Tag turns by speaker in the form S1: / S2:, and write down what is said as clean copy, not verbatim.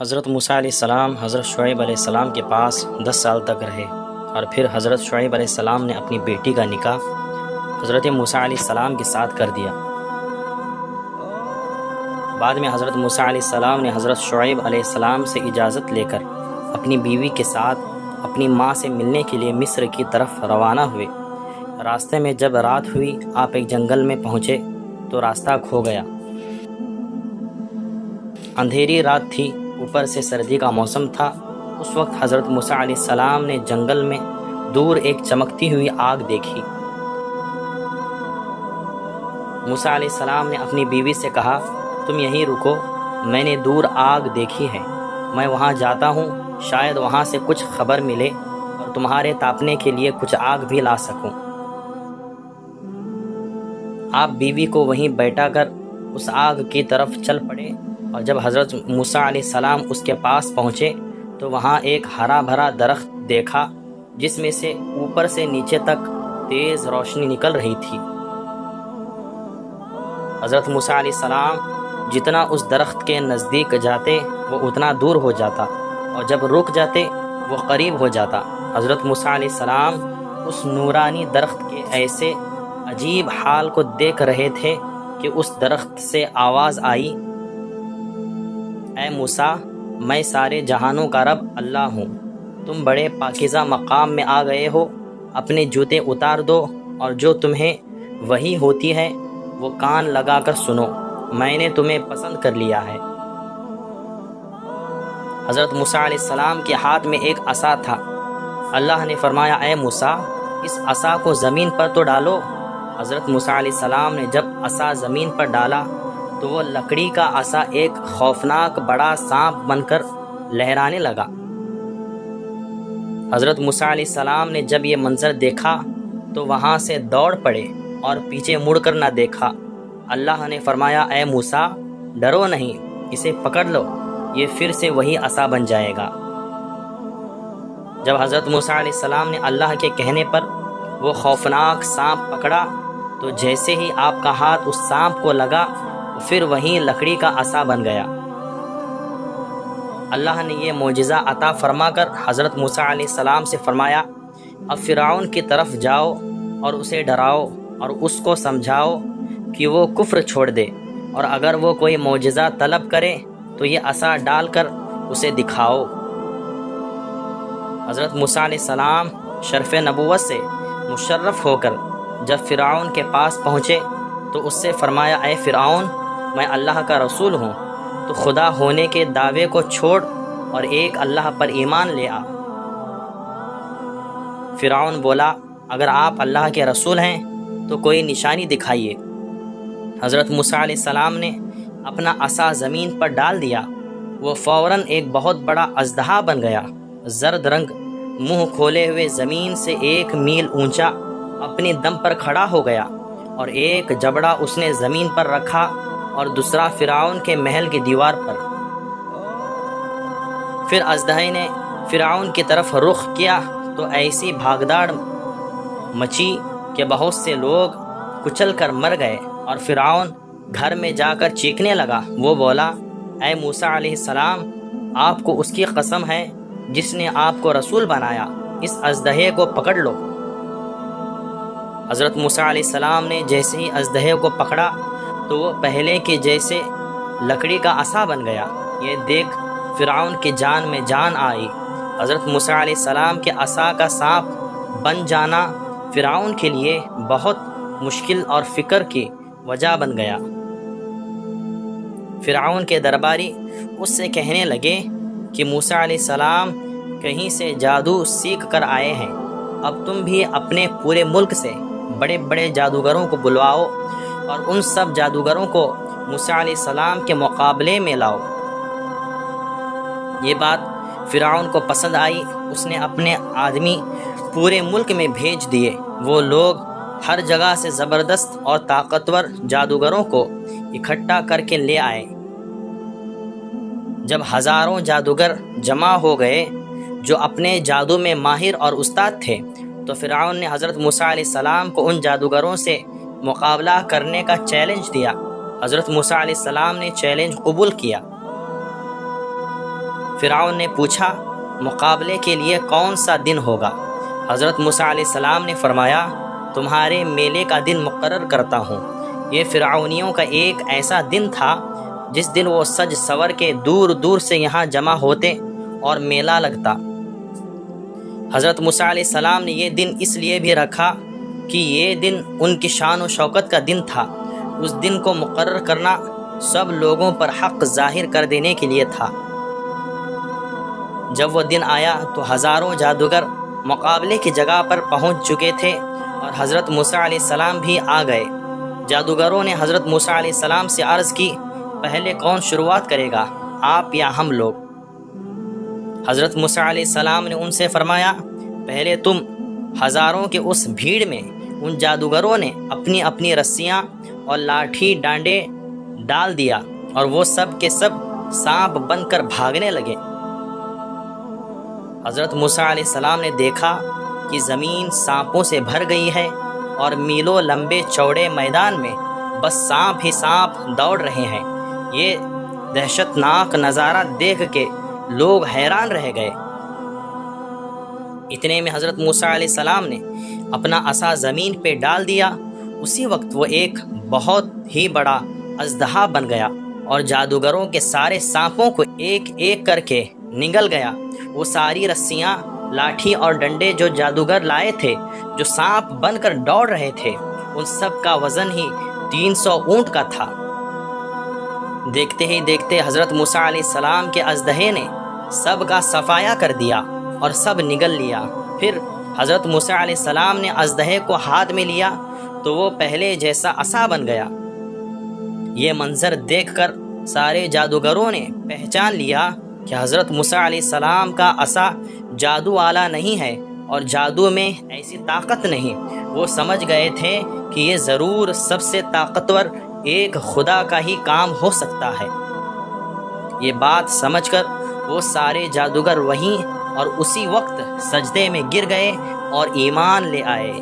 S1: حضرت موسیٰ علیہ السلام حضرت شعیب علیہ السلام کے پاس 10 سال تک رہے اور پھر حضرت شعیب علیہ السلام نے اپنی بیٹی کا نکاح حضرت موسیٰ علیہ السلام کے ساتھ کر دیا۔ بعد میں حضرت موسیٰ علیہ السلام نے حضرت شعیب علیہ السلام سے اجازت لے کر اپنی بیوی کے ساتھ اپنی ماں سے ملنے کے لیے مصر کی طرف روانہ ہوئے۔ راستے میں جب رات ہوئی آپ ایک جنگل میں پہنچے تو راستہ کھو گیا۔ اندھیری رات تھی، اوپر سے سردی کا موسم تھا۔ اس وقت حضرت موسیٰ علیہ السلام نے جنگل میں دور ایک چمکتی ہوئی آگ دیکھی۔ موسیٰ علیہ السلام نے اپنی بیوی سے کہا، تم یہیں رکو، میں نے دور آگ دیکھی ہے، میں وہاں جاتا ہوں، شاید وہاں سے کچھ خبر ملے اور تمہارے تاپنے کے لیے کچھ آگ بھی لا سکوں۔ آپ بیوی کو وہیں بیٹھا کر اس آگ کی طرف چل پڑے، اور جب حضرت موسیٰ علیہ السلام اس کے پاس پہنچے تو وہاں ایک ہرا بھرا درخت دیکھا جس میں سے اوپر سے نیچے تک تیز روشنی نکل رہی تھی۔ حضرت موسیٰ علیہ السلام جتنا اس درخت کے نزدیک جاتے وہ اتنا دور ہو جاتا، اور جب رک جاتے وہ قریب ہو جاتا۔ حضرت موسیٰ علیہ السلام اس نورانی درخت کے ایسے عجیب حال کو دیکھ رہے تھے کہ اس درخت سے آواز آئی، اے موسیٰ، میں سارے جہانوں کا رب اللہ ہوں، تم بڑے پاکیزہ مقام میں آ گئے ہو، اپنے جوتے اتار دو اور جو تمہیں وحی ہوتی ہے وہ کان لگا کر سنو، میں نے تمہیں پسند کر لیا ہے۔ حضرت موسیٰ علیہ السلام کے ہاتھ میں ایک عصا تھا۔ اللہ نے فرمایا، اے موسیٰ، اس عصا کو زمین پر تو ڈالو۔ حضرت موسیٰ علیہ السلام نے جب عصا زمین پر ڈالا تو وہ لکڑی کا عصا ایک خوفناک بڑا سانپ بن کر لہرانے لگا۔ حضرت موسیٰ علیہ السلام نے جب یہ منظر دیکھا تو وہاں سے دوڑ پڑے اور پیچھے مڑ کر نہ دیکھا۔ اللہ نے فرمایا، اے موسیٰ، ڈرو نہیں، اسے پکڑ لو، یہ پھر سے وہی عصا بن جائے گا۔ جب حضرت موسیٰ علیہ السلام نے اللہ کے کہنے پر وہ خوفناک سانپ پکڑا تو جیسے ہی آپ کا ہاتھ اس سانپ کو لگا پھر وہیں لکڑی کا عصا بن گیا۔ اللہ نے یہ معجزہ عطا فرما کر حضرت موسیٰ علیہ السلام سے فرمایا، اب فرعون کی طرف جاؤ اور اسے ڈراؤ اور اس کو سمجھاؤ کہ وہ کفر چھوڑ دے، اور اگر وہ کوئی معجزہ طلب کرے تو یہ عصا ڈال کر اسے دکھاؤ۔ حضرت موسیٰ علیہ السلام شرف نبوت سے مشرف ہو کر جب فرعون کے پاس پہنچے تو اس سے فرمایا، اے فرعون، میں اللہ کا رسول ہوں، تو خدا ہونے کے دعوے کو چھوڑ اور ایک اللہ پر ایمان لے آ۔ فرعون بولا، اگر آپ اللہ کے رسول ہیں تو کوئی نشانی دکھائیے۔ حضرت موسیٰ علیہ السلام نے اپنا عصا زمین پر ڈال دیا، وہ فوراً ایک بہت بڑا اژدہا بن گیا، زرد رنگ، منہ کھولے ہوئے، زمین سے 1 میل اونچا، اپنے دم پر کھڑا ہو گیا، اور ایک جبڑا اس نے زمین پر رکھا اور دوسرا فرعون کے محل کی دیوار پر۔ پھر اژدہے نے فرعون کی طرف رخ کیا تو ایسی بھاگداڑ مچی کہ بہت سے لوگ کچل کر مر گئے، اور فرعون گھر میں جا کر چیخنے لگا۔ وہ بولا، اے موسیٰ علیہ السلام، آپ کو اس کی قسم ہے جس نے آپ کو رسول بنایا، اس اژدہے کو پکڑ لو۔ حضرت موسیٰ علیہ السلام نے جیسے ہی اژدہے کو پکڑا تو وہ پہلے کے جیسے لکڑی کا عصا بن گیا۔ یہ دیکھ فرعون کی جان میں جان آئی۔ حضرت موسیٰ علیہ السلام کے عصا کا سانپ بن جانا فرعون کے لیے بہت مشکل اور فکر کی وجہ بن گیا۔ فرعون کے درباری اس سے کہنے لگے کہ موسیٰ علیہ السلام کہیں سے جادو سیکھ کر آئے ہیں، اب تم بھی اپنے پورے ملک سے بڑے بڑے جادوگروں کو بلواؤ اور ان سب جادوگروں کو موسیٰ علیہ السلام کے مقابلے میں لاؤ۔ یہ بات فرعون کو پسند آئی، اس نے اپنے آدمی پورے ملک میں بھیج دیے۔ وہ لوگ ہر جگہ سے زبردست اور طاقتور جادوگروں کو اکٹھا کر کے لے آئے۔ جب ہزاروں جادوگر جمع ہو گئے جو اپنے جادو میں ماہر اور استاد تھے تو فرعون نے حضرت موسیٰ علیہ السلام کو ان جادوگروں سے مقابلہ کرنے کا چیلنج دیا۔ حضرت موسیٰ علیہ السلام نے چیلنج قبول کیا۔ فرعون نے پوچھا مقابلے کے لیے کون سا دن ہوگا؟ حضرت موسیٰ علیہ السلام نے فرمایا تمہارے میلے کا دن مقرر کرتا ہوں۔ یہ فرعونیوں کا ایک ایسا دن تھا جس دن وہ سج سور کے دور دور سے یہاں جمع ہوتے اور میلہ لگتا۔ حضرت موسیٰ علیہ السلام نے یہ دن اس لیے بھی رکھا کہ یہ دن ان کی شان و شوکت کا دن تھا۔ اس دن کو مقرر کرنا سب لوگوں پر حق ظاہر کر دینے کے لیے تھا۔ جب وہ دن آیا تو ہزاروں جادوگر مقابلے کی جگہ پر پہنچ چکے تھے اور حضرت موسیٰ علیہ السلام بھی آ گئے۔ جادوگروں نے حضرت موسیٰ علیہ السلام سے عرض کی پہلے کون شروعات کرے گا، آپ یا ہم لوگ؟ حضرت موسیٰ علیہ السلام نے ان سے فرمایا پہلے تم۔ ہزاروں کے اس بھیڑ میں ان جادوگروں نے اپنی اپنی رسیاں اور لاٹھی ڈانڈے ڈال دیا اور وہ سب کے سب سانپ بن کر بھاگنے لگے۔ حضرت موسیٰ علیہ السلام نے دیکھا کہ زمین سانپوں سے بھر گئی ہے اور میلوں لمبے چوڑے میدان میں بس سانپ ہی سانپ دوڑ رہے ہیں۔ یہ دہشت ناک نظارہ دیکھ کے لوگ حیران رہ گئے۔ اتنے میں حضرت موسیٰ علیہ السلام نے اپنا عصا زمین پہ ڈال دیا۔ اسی وقت وہ ایک بہت ہی بڑا اژدہا بن گیا اور جادوگروں کے سارے سانپوں کو ایک ایک کر کے نگل گیا۔ وہ ساری رسیاں، لاٹھی اور ڈنڈے جو جادوگر لائے تھے، جو سانپ بن کر دوڑ رہے تھے، ان سب کا وزن ہی 300 اونٹ کا تھا۔ دیکھتے ہی دیکھتے حضرت موسیٰ علیہ السلام کے اژدہے نے سب کا صفایا کر دیا اور سب نگل لیا۔ پھر حضرت موسیٰ علیہ السلام نے اژدہے کو ہاتھ میں لیا تو وہ پہلے جیسا عصا بن گیا۔ یہ منظر دیکھ کر سارے جادوگروں نے پہچان لیا کہ حضرت موسیٰ علیہ السلام کا عصا جادو والا نہیں ہے اور جادو میں ایسی طاقت نہیں۔ وہ سمجھ گئے تھے کہ یہ ضرور سب سے طاقتور ایک خدا کا ہی کام ہو سکتا ہے۔ یہ بات سمجھ کر وہ سارے جادوگر وہیں اور اسی وقت سجدے میں گر گئے اور ایمان لے آئے۔